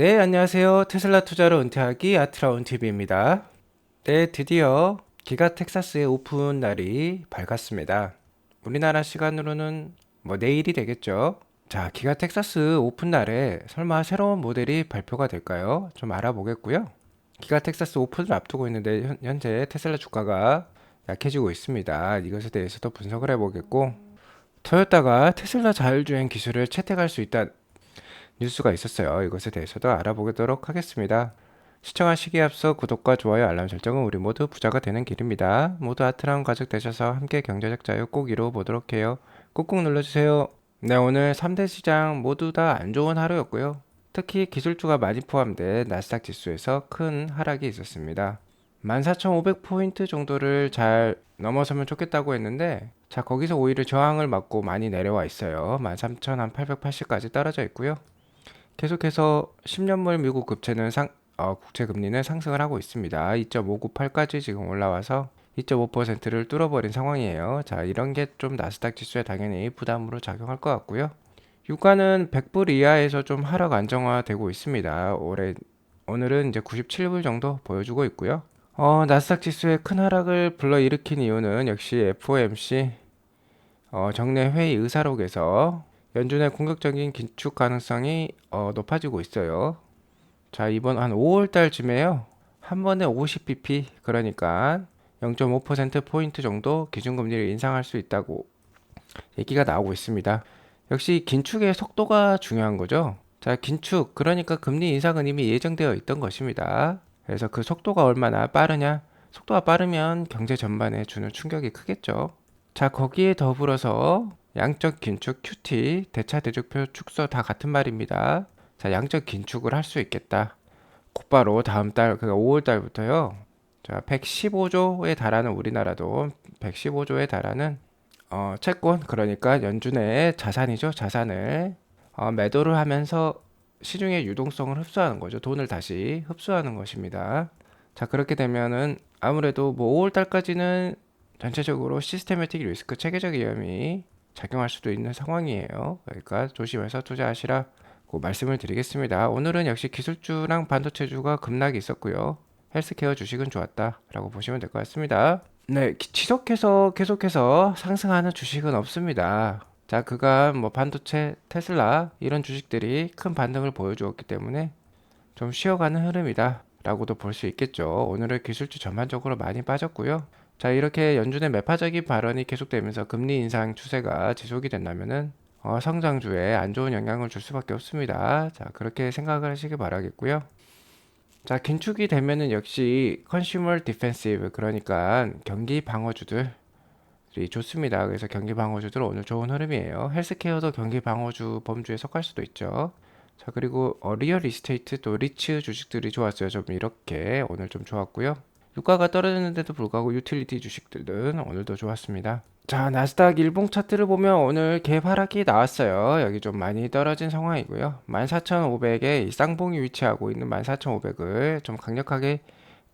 네, 안녕하세요. 테슬라 투자로 은퇴하기 아트라운 TV입니다. 네, 드디어 기가 텍사스의 오픈 날이 밝았습니다. 우리나라 시간으로는 내일이 되겠죠. 자, 기가 텍사스 오픈 날에 설마 새로운 모델이 발표가 될까요? 좀 알아보겠고요. 기가 텍사스 오픈을 앞두고 있는데 현재 테슬라 주가가 약해지고 있습니다. 이것에 대해서도 분석을 해보겠고, 토요타가 테슬라 자율주행 기술을 채택할 수 있다 뉴스가 있었어요. 이것에 대해서도 알아보도록 하겠습니다. 시청하시기에 앞서 구독과 좋아요, 알람 설정은 우리 모두 부자가 되는 길입니다. 모두 아트라운 가족 되셔서 함께 경제적 자유 꼭 이루어 보도록 해요. 꾹꾹 눌러주세요. 네, 오늘 3대 시장 모두 다 안 좋은 하루였고요. 특히 기술주가 많이 포함된 나스닥 지수에서 큰 하락이 있었습니다. 14,500포인트 정도를 잘 넘어서면 좋겠다고 했는데, 자, 거기서 오히려 저항을 맞고 많이 내려와 있어요. 13,880까지 떨어져 있고요. 계속해서 10년물 미국 국채 금리는 상승을 하고 있습니다. 2.598까지 지금 올라와서 2.5%를 뚫어버린 상황이에요. 자, 이런 게 좀 나스닥 지수에 당연히 부담으로 작용할 것 같고요. 유가는 100불 이하에서 좀 하락 안정화되고 있습니다. 오늘은 이제 97불 정도 보여주고 있고요. 나스닥 지수의 큰 하락을 불러일으킨 이유는 역시 FOMC 정례 회의 의사록에서 연준의 공격적인 긴축 가능성이 높아지고 있어요. 자, 이번 한 5월 달쯤에요. 한 번에 50bp, 그러니까 0.5%포인트 정도 기준금리를 인상할 수 있다고 얘기가 나오고 있습니다. 역시 긴축의 속도가 중요한 거죠. 자, 긴축, 그러니까 금리 인상은 이미 예정되어 있던 것입니다. 그래서 그 속도가 얼마나 빠르냐? 속도가 빠르면 경제 전반에 주는 충격이 크겠죠. 자, 거기에 더불어서 양적 긴축 QT, 대차대조표 축소 다 같은 말입니다. 자, 양적 긴축을 할 수 있겠다. 곧바로 다음 달, 그러니까 5월 달부터요. 자, 115조에 달하는 우리나라도 115조에 달하는 채권, 그러니까 연준의 자산이죠. 자산을 매도를 하면서 시중의 유동성을 흡수하는 거죠. 돈을 다시 흡수하는 것입니다. 자, 그렇게 되면은 아무래도 5월 달까지는 전체적으로 시스테매틱 리스크 체계적 위험이 작용할 수도 있는 상황이에요. 그러니까 조심해서 투자하시라고 말씀을 드리겠습니다. 오늘은 역시 기술주랑 반도체주가 급락이 있었고요. 헬스케어 주식은 좋았다라고 보시면 될 것 같습니다. 네, 지속해서 계속해서 상승하는 주식은 없습니다. 자, 그간 반도체, 테슬라 이런 주식들이 큰 반등을 보여주었기 때문에 좀 쉬어가는 흐름이다 라고도 볼 수 있겠죠. 오늘은 기술주 전반적으로 많이 빠졌고요. 자, 이렇게 연준의 매파적인 발언이 계속되면서 금리 인상 추세가 지속이 된다면은 성장주에 안 좋은 영향을 줄 수밖에 없습니다. 자, 그렇게 생각을 하시길 바라겠고요. 자, 긴축이 되면은 역시 컨슈머 디펜시브, 그러니까 경기 방어주들이 좋습니다. 그래서 경기 방어주들 오늘 좋은 흐름이에요. 헬스케어도 경기 방어주 범주에 속할 수도 있죠. 자, 그리고 리얼 이스테이트 또 리츠 주식들이 좋았어요. 좀 이렇게 오늘 좀 좋았고요. 유가가 떨어졌는데도 불구하고 유틸리티 주식들은 오늘도 좋았습니다. 자, 나스닥 일봉 차트를 보면 오늘 갭 하락이 나왔어요. 여기 좀 많이 떨어진 상황이고요. 14,500에 쌍봉이 위치하고 있는 14,500을 좀 강력하게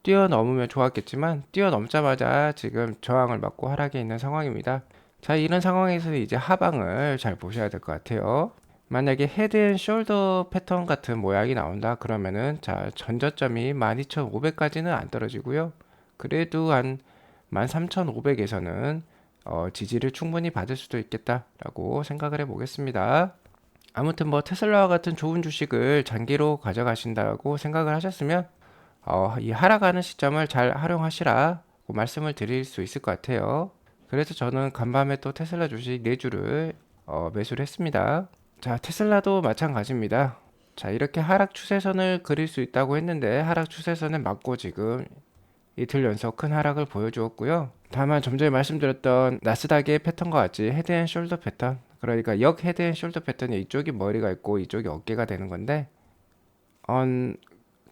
뛰어넘으면 좋았겠지만 뛰어넘자마자 지금 저항을 받고 하락에 있는 상황입니다. 자, 이런 상황에서 이제 하방을 잘 보셔야 될 것 같아요. 만약에 헤드 앤 숄더 패턴 같은 모양이 나온다 그러면은 자, 전저점이 12,500까지는 안 떨어지고요. 그래도 한 13,500에서는 지지를 충분히 받을 수도 있겠다라고 생각을 해보겠습니다. 아무튼 테슬라와 같은 좋은 주식을 장기로 가져가신다고 생각을 하셨으면 이 하락하는 시점을 잘 활용하시라고 말씀을 드릴 수 있을 것 같아요. 그래서 저는 간밤에 또 테슬라 주식 4주를 매수를 했습니다. 자, 테슬라도 마찬가지입니다. 자, 이렇게 하락 추세선을 그릴 수 있다고 했는데 하락 추세선을 맞고 지금 이틀 연속 큰 하락을 보여주었고요. 다만 좀 전에 말씀드렸던 나스닥의 패턴과 같이 헤드 앤 숄더 패턴, 그러니까 역 헤드 앤 숄더 패턴이 이쪽이 머리가 있고 이쪽이 어깨가 되는 건데 1000포인트,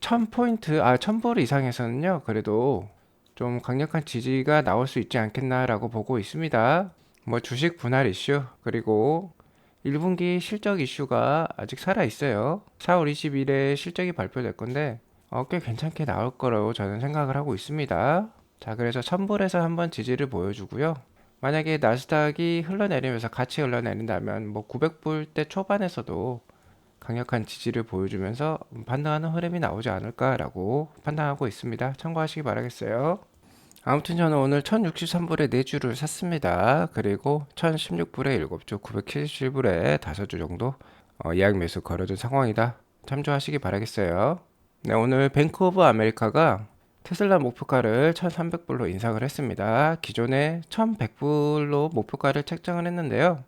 1000불 이상에서는요 그래도 좀 강력한 지지가 나올 수 있지 않겠나라고 보고 있습니다. 주식 분할 이슈, 그리고 1분기 실적 이슈가 아직 살아있어요. 4월 20일에 실적이 발표될 건데 꽤 괜찮게 나올 거라고 저는 생각을 하고 있습니다. 자, 그래서 1000불에서 한번 지지를 보여주고요. 만약에 나스닥이 흘러내리면서 같이 흘러내린다면 900불대 초반에서도 강력한 지지를 보여주면서 반등하는 흐름이 나오지 않을까라고 판단하고 있습니다. 참고하시기 바라겠어요. 아무튼 저는 오늘 1063불에 4주를 샀습니다. 그리고 1016불에 7주, 977불에 5주 정도 예약 매수 걸어둔 상황이다. 참조하시기 바라겠어요. 네, 오늘 뱅크 오브 아메리카가 테슬라 목표가를 1300불로 인상을 했습니다. 기존에 1100불로 목표가를 책정을 했는데요.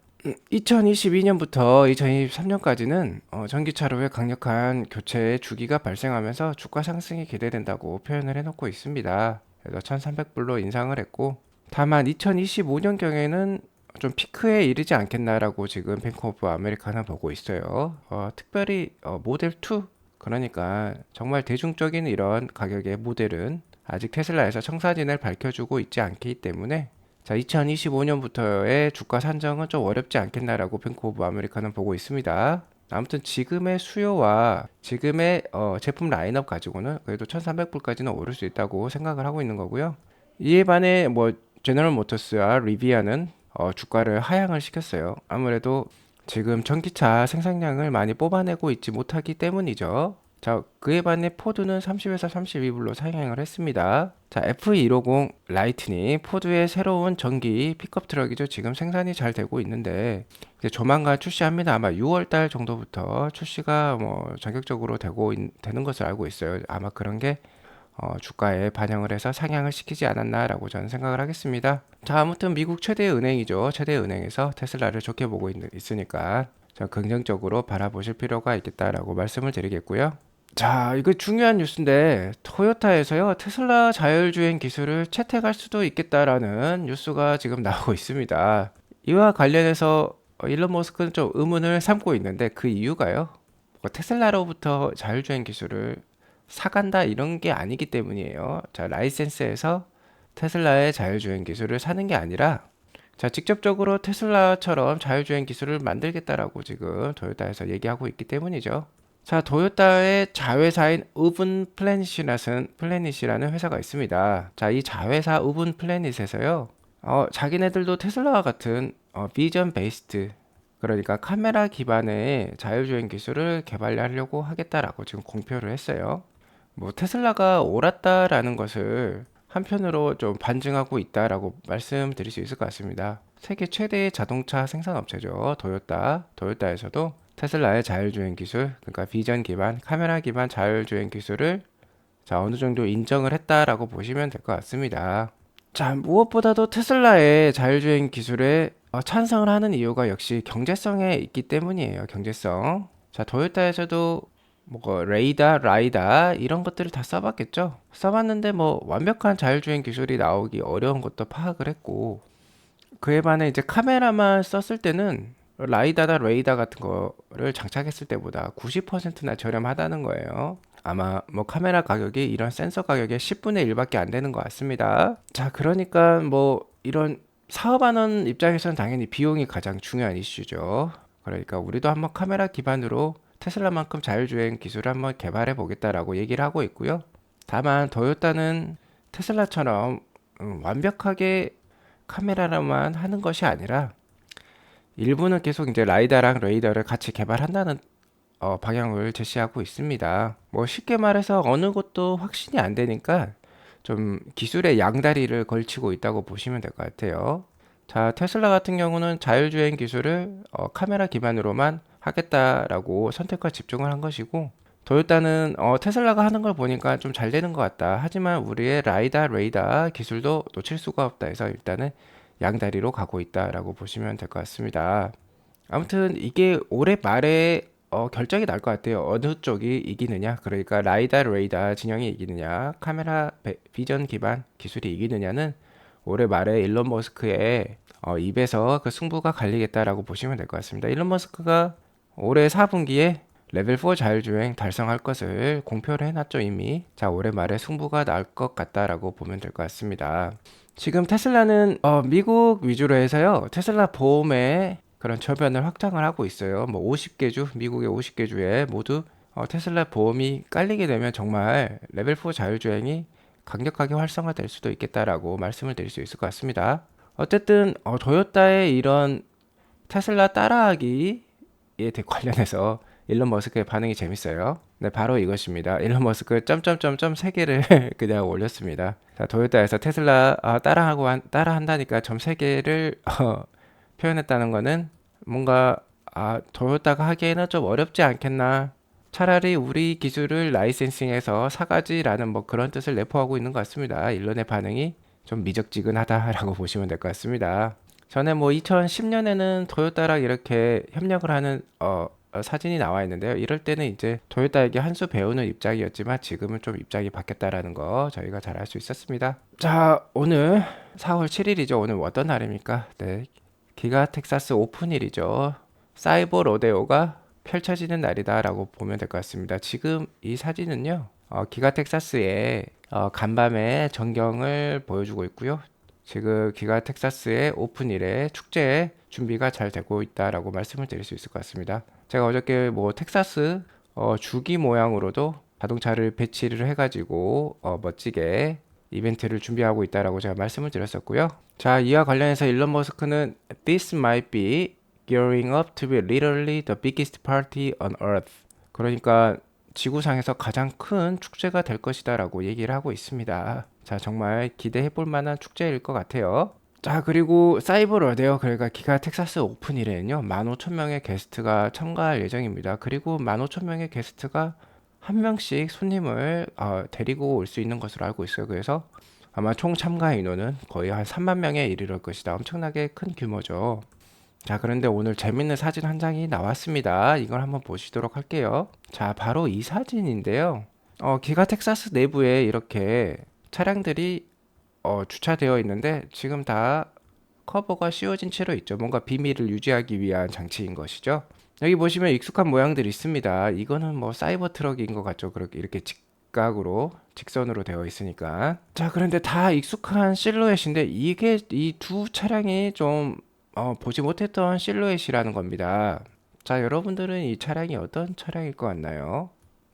2022년부터 2023년까지는 전기차로의 강력한 교체 주기가 발생하면서 주가 상승이 기대된다고 표현을 해놓고 있습니다. 그래서 1300불로 인상을 했고, 다만 2025년경에는 좀 피크에 이르지 않겠나라고 지금 뱅크 오브 아메리카는 보고 있어요. 특별히 모델 2, 그러니까 정말 대중적인 이런 가격의 모델은 아직 테슬라에서 청사진을 밝혀주고 있지 않기 때문에, 자, 2025년부터의 주가 산정은 좀 어렵지 않겠나라고 뱅크 오브 아메리카는 보고 있습니다. 아무튼 지금의 수요와 지금의 제품 라인업 가지고는 그래도 1300불까지는 오를 수 있다고 생각을 하고 있는 거고요. 이에 반해 뭐 제너럴 모터스와 리비아는 주가를 하향을 시켰어요. 아무래도 지금 전기차 생산량을 많이 뽑아내고 있지 못하기 때문이죠. 자, 그에 반해 포드는 30에서 32불로 상향을 했습니다. 자, F250 라이트닝, 포드의 새로운 전기 픽업 트럭이죠. 지금 생산이 잘 되고 있는데 이제 조만간 출시합니다. 아마 6월달 정도부터 출시가 뭐 전격적으로 되는 것을 알고 있어요. 아마 그런 게 주가에 반영을 해서 상향을 시키지 않았나라고 저는 생각을 하겠습니다. 자, 아무튼 미국 최대 은행이죠. 최대 은행에서 테슬라를 좋게 보고 있으니까 긍정적으로 바라보실 필요가 있겠다라고 말씀을 드리겠고요. 자, 이거 중요한 뉴스인데 토요타에서요 테슬라 자율주행 기술을 채택할 수도 있겠다라는 뉴스가 지금 나오고 있습니다. 이와 관련해서 일론 머스크는 좀 의문을 삼고 있는데 그 이유가요, 테슬라로부터 자율주행 기술을 사간다 이런 게 아니기 때문이에요. 자, 라이센스에서 테슬라의 자율주행 기술을 사는 게 아니라, 자, 직접적으로 테슬라처럼 자율주행 기술을 만들겠다라고 지금 토요타에서 얘기하고 있기 때문이죠. 자, 토요타의 자회사인 우분 플래닛이라는 회사가 있습니다. 자, 이 자회사 우분 플래닛에서요, 자기네들도 테슬라와 같은 비전 베이스트, 그러니까 카메라 기반의 자율주행 기술을 개발하려고 하겠다라고 지금 공표를 했어요. 뭐 테슬라가 옳았다라는 것을 한편으로 좀 반증하고 있다라고 말씀드릴 수 있을 것 같습니다. 세계 최대의 자동차 생산업체죠. 토요타에서도 테슬라의 자율주행 기술, 그러니까 비전 기반, 카메라 기반 자율주행 기술을 자, 어느 정도 인정을 했다라고 보시면 될 것 같습니다. 자, 무엇보다도 테슬라의 자율주행 기술에 찬성을 하는 이유가 역시 경제성에 있기 때문이에요. 경제성. 자, 토요타에서도 뭐 라이다 이런 것들을 다 써봤겠죠. 써봤는데 뭐 완벽한 자율주행 기술이 나오기 어려운 것도 파악을 했고, 그에 반해 이제 카메라만 썼을 때는 레이다 같은 거를 장착했을 때보다 90%나 저렴하다는 거예요. 아마 뭐 카메라 가격이 이런 센서 가격의 10분의 1밖에 안 되는 것 같습니다. 자, 그러니까 뭐 이런 사업하는 입장에서는 당연히 비용이 가장 중요한 이슈죠. 그러니까 우리도 한번 카메라 기반으로 테슬라만큼 자율주행 기술을 한번 개발해 보겠다라고 얘기를 하고 있고요. 다만 토요타는 테슬라처럼 완벽하게 카메라로만 하는 것이 아니라 일부는 계속 이제 라이다랑 레이더를 같이 개발한다는 방향을 제시하고 있습니다. 뭐 쉽게 말해서 어느 것도 확신이 안 되니까 좀 기술의 양다리를 걸치고 있다고 보시면 될 것 같아요. 자, 테슬라 같은 경우는 자율주행 기술을 카메라 기반으로만 하겠다라고 선택과 집중을 한 것이고, 토요타는 테슬라가 하는 걸 보니까 좀 잘 되는 것 같다. 하지만 우리의 레이다 기술도 놓칠 수가 없다 해서 일단은 양다리로 가고 있다라고 보시면 될 것 같습니다. 아무튼 이게 올해 말에 결정이 날 것 같아요. 어느 쪽이 이기느냐, 그러니까 레이다 진영이 이기느냐, 카메라 비전 기반 기술이 이기느냐는 올해 말에 일론 머스크의 입에서 그 승부가 갈리겠다라고 보시면 될 것 같습니다. 일론 머스크가 올해 4분기에 레벨 4 자율주행 달성할 것을 공표를 해놨죠, 이미. 자, 올해 말에 승부가 날 것 같다라고 보면 될 것 같습니다. 지금 테슬라는 미국 위주로 해서요, 테슬라 보험의 그런 저변을 확장을 하고 있어요. 뭐 50개 주, 미국의 50개 주에 모두 테슬라 보험이 깔리게 되면 정말 레벨 4 자율주행이 강력하게 활성화될 수도 있겠다라고 말씀을 드릴 수 있을 것 같습니다. 어쨌든 토요타의 이런 테슬라 따라하기에 관련해서 일론 머스크의 반응이 재밌어요. 네, 바로 이것입니다. 일론 머스크 점점점점 3개를 그냥 올렸습니다. 자, 도요타에서 테슬라 따라한다니까 점 3개를 표현했다는 거는 뭔가 도요타가 하기에는 좀 어렵지 않겠나. 차라리 우리 기술을 라이센싱해서 사가지라는 뭐 그런 뜻을 내포하고 있는 것 같습니다. 일론의 반응이 좀 미적지근하다라고 보시면 될 것 같습니다. 전에 뭐 2010년에는 토요타랑 이렇게 협력을 하는 사진이 나와 있는데요. 이럴 때는 이제 토요타에게 한 수 배우는 입장이었지만 지금은 좀 입장이 바뀌었다라는 거 저희가 잘 알 수 있었습니다. 자, 오늘 4월 7일이죠. 오늘 어떤 날입니까? 네, 기가 텍사스 오픈일이죠. 사이버 로데오가 펼쳐지는 날이다라고 보면 될 것 같습니다. 지금 이 사진은요, 기가 텍사스의 간밤의 전경을 보여주고 있고요. 지금 기가 텍사스의 오픈일에 축제 준비가 잘 되고 있다라고 말씀을 드릴 수 있을 것 같습니다. 제가 어저께 뭐 텍사스 주기 모양으로도 자동차를 배치를 해가지고 멋지게 이벤트를 준비하고 있다라고 제가 말씀을 드렸었고요. 자, 이와 관련해서 일론 머스크는 This might be gearing up to be literally the biggest party on earth. 그러니까 지구상에서 가장 큰 축제가 될 것이다 라고 얘기를 하고 있습니다. 자, 정말 기대해 볼 만한 축제일 것 같아요. 자, 그리고 사이버 로데오, 그러니까 기가 텍사스 오픈일에는요 15,000명의 게스트가 참가할 예정입니다. 그리고 15,000명의 게스트가 한 명씩 손님을 데리고 올 수 있는 것으로 알고 있어요. 그래서 아마 총 참가 인원은 거의 한 3만 명에 이르를 것이다. 엄청나게 큰 규모죠. 자, 그런데 오늘 재밌는 사진 한 장이 나왔습니다. 이걸 한번 보시도록 할게요. 자, 바로 이 사진인데요. 기가 텍사스 내부에 이렇게 차량들이 주차되어 있는데 지금 다 커버가 씌워진 채로 있죠. 뭔가 비밀을 유지하기 위한 장치인 것이죠. 여기 보시면 익숙한 모양들이 있습니다. 이거는 뭐 사이버 트럭인 것 같죠. 그렇게 이렇게 직각으로 직선으로 되어 있으니까. 자, 그런데 다 익숙한 실루엣인데 이게 이 두 차량이 좀 보지 못했던 실루엣이라는 겁니다. 자, 여러분들은 이 차량이 어떤 차량일 것 같나요?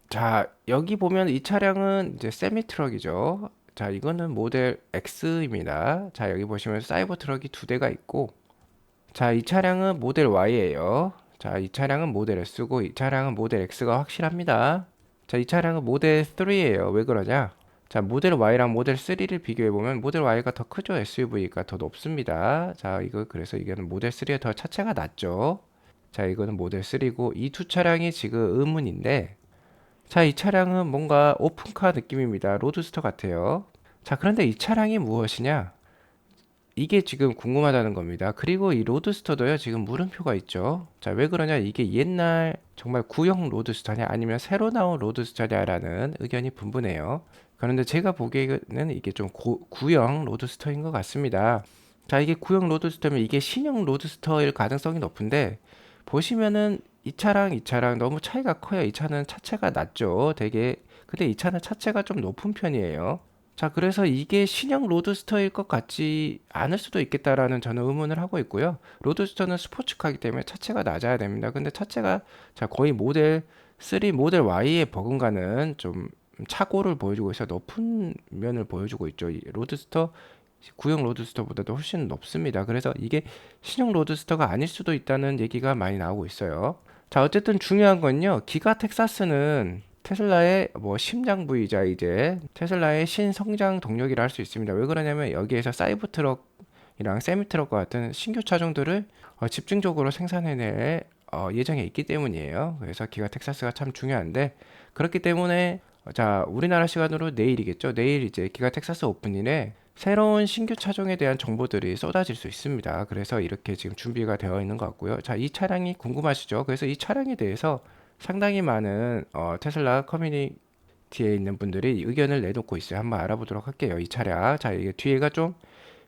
자, 여기 보면 이 차량은 이제 세미 트럭이죠. 자, 이거는 모델 X입니다. 자, 여기 보시면 사이버 트럭이 두 대가 있고, 자, 이 차량은 모델 Y예요. 자, 이 차량은 모델 S고, 이 차량은 모델 X가 확실합니다. 자, 이 차량은 모델 3예요. 왜 그러냐? 자, 모델 Y랑 모델 3를 비교해보면 모델 Y가 더 크죠. SUV가 더 높습니다. 자, 그래서 이거는 모델 3에 더 차체가 낮죠. 자, 이거는 모델 3고, 이 두 차량이 지금 의문인데, 자, 이 차량은 뭔가 오픈카 느낌입니다. 로드스터 같아요. 자, 그런데 이 차량이 무엇이냐? 이게 지금 궁금하다는 겁니다. 그리고 이 로드스터도요, 지금 물음표가 있죠. 자, 왜 그러냐? 이게 옛날 정말 구형 로드스터냐, 아니면 새로 나온 로드스터냐라는 의견이 분분해요. 그런데 제가 보기에는 이게 좀 구형 로드스터인 것 같습니다. 자, 이게 구형 로드스터면 이게 신형 로드스터일 가능성이 높은데, 보시면은 이 차랑 너무 차이가 커요. 이 차는 차체가 낮죠. 되게. 근데 이 차는 차체가 좀 높은 편이에요. 자, 그래서 이게 신형 로드스터일 것 같지 않을 수도 있겠다라는 저는 의문을 하고 있고요. 로드스터는 스포츠카이기 때문에 차체가 낮아야 됩니다. 근데 차체가 자, 거의 모델 3, 모델 Y에 버금가는 좀 차고를 보여주고 있어 높은 면을 보여주고 있죠. 이 로드스터 구형 로드스터보다도 훨씬 높습니다. 그래서 이게 신형 로드스터가 아닐 수도 있다는 얘기가 많이 나오고 있어요. 자, 어쨌든 중요한 건요. 기가 텍사스는 테슬라의 뭐 심장 부위자 이제 테슬라의 신성장 동력이라 할 수 있습니다. 왜 그러냐면 여기에서 사이버 트럭이랑 세미 트럭과 같은 신규 차종들을 집중적으로 생산해낼 예정에 있기 때문이에요. 그래서 기가 텍사스가 참 중요한데 그렇기 때문에 자, 우리나라 시간으로 내일이겠죠. 내일 이제 기가 텍사스 오픈일에 새로운 신규 차종에 대한 정보들이 쏟아질 수 있습니다. 그래서 이렇게 지금 준비가 되어 있는 것 같고요. 자, 이 차량이 궁금하시죠? 그래서 이 차량에 대해서 상당히 많은 테슬라 커뮤니티에 있는 분들이 의견을 내놓고 있어요. 한번 알아보도록 할게요. 이 차량. 자, 이게 뒤에가 좀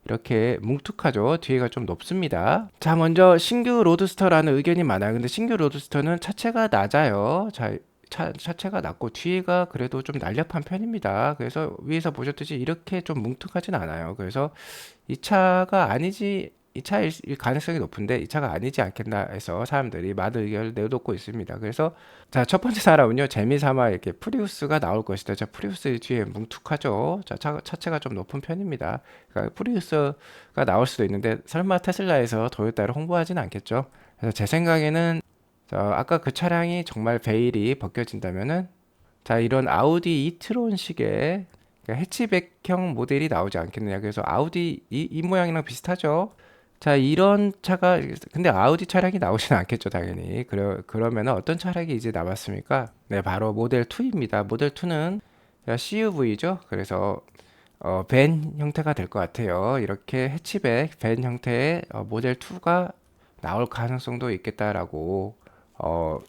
이렇게 뭉툭하죠. 뒤에가 좀 높습니다. 자, 먼저 신규 로드스터라는 의견이 많아요. 근데 신규 로드스터는 차체가 낮아요. 자, 차체가 낮고 뒤에가 그래도 좀 날렵한 편입니다. 그래서 위에서 보셨듯이 이렇게 좀 뭉툭하진 않아요. 그래서 이 차가 아니지, 이 차일 가능성이 높은데 이 차가 아니지 않겠나 해서 사람들이 많은 의견을 내놓고 있습니다. 그래서 자, 첫 번째 사람은요, 재미삼아 이렇게 프리우스가 나올 것이다. 자, 프리우스 뒤에 뭉툭하죠. 자, 차체가 좀 높은 편입니다. 그러니까 프리우스가 나올 수도 있는데 설마 테슬라에서 도요타를 홍보하진 않겠죠. 그래서 제 생각에는 자, 아까 그 차량이 정말 베일이 벗겨진다면은 자, 이런 아우디 이트론식의 그러니까 해치백형 모델이 나오지 않겠느냐. 그래서 아우디 이 모양이랑 비슷하죠. 자, 이런 차가 근데 아우디 차량이 나오지는 않겠죠, 당연히. 그러면은 어떤 차량이 이제 남았습니까? 네, 바로 모델 2입니다. 모델 2는 CUV죠. 그래서 밴 형태가 될 것 같아요. 이렇게 해치백 밴 형태의 모델 2가 나올 가능성도 있겠다라고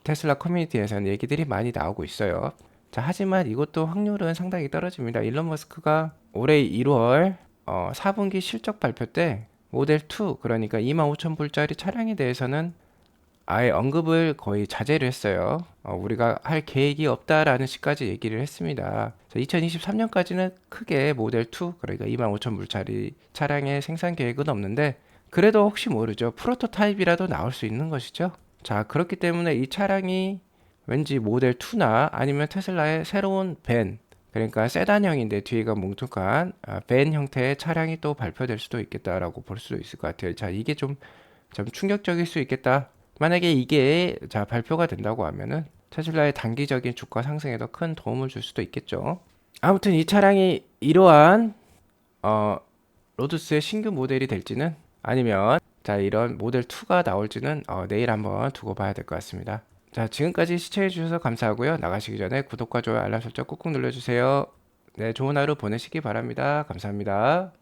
테슬라 커뮤니티에서는 얘기들이 많이 나오고 있어요. 자, 하지만 이것도 확률은 상당히 떨어집니다. 일론 머스크가 올해 1월 4분기 실적 발표 때 모델 2, 그러니까 25,000불짜리 차량에 대해서는 아예 언급을 거의 자제를 했어요. 우리가 할 계획이 없다라는 식까지 얘기를 했습니다. 2023년까지는 크게 모델 2, 그러니까 25,000불짜리 차량의 생산 계획은 없는데, 그래도 혹시 모르죠. 프로토타입이라도 나올 수 있는 것이죠. 자, 그렇기 때문에 이 차량이 왠지 모델 2나 아니면 테슬라의 새로운 밴, 그러니까 세단형인데 뒤가 뭉툭한 밴 형태의 차량이 또 발표될 수도 있겠다라고 볼 수도 있을 것 같아요. 자, 이게 좀 충격적일 수 있겠다. 만약에 이게 자 발표가 된다고 하면은 테슬라의 단기적인 주가 상승에도 큰 도움을 줄 수도 있겠죠. 아무튼 이 차량이 이러한 어, 로두스의 신규 모델이 될지는 아니면 자 이런 모델 2가 나올지는 내일 한번 두고 봐야 될 것 같습니다. 자, 지금까지 시청해 주셔서 감사하고요. 나가시기 전에 구독과 좋아요 알람 설정 꾹꾹 눌러주세요. 네, 좋은 하루 보내시기 바랍니다. 감사합니다.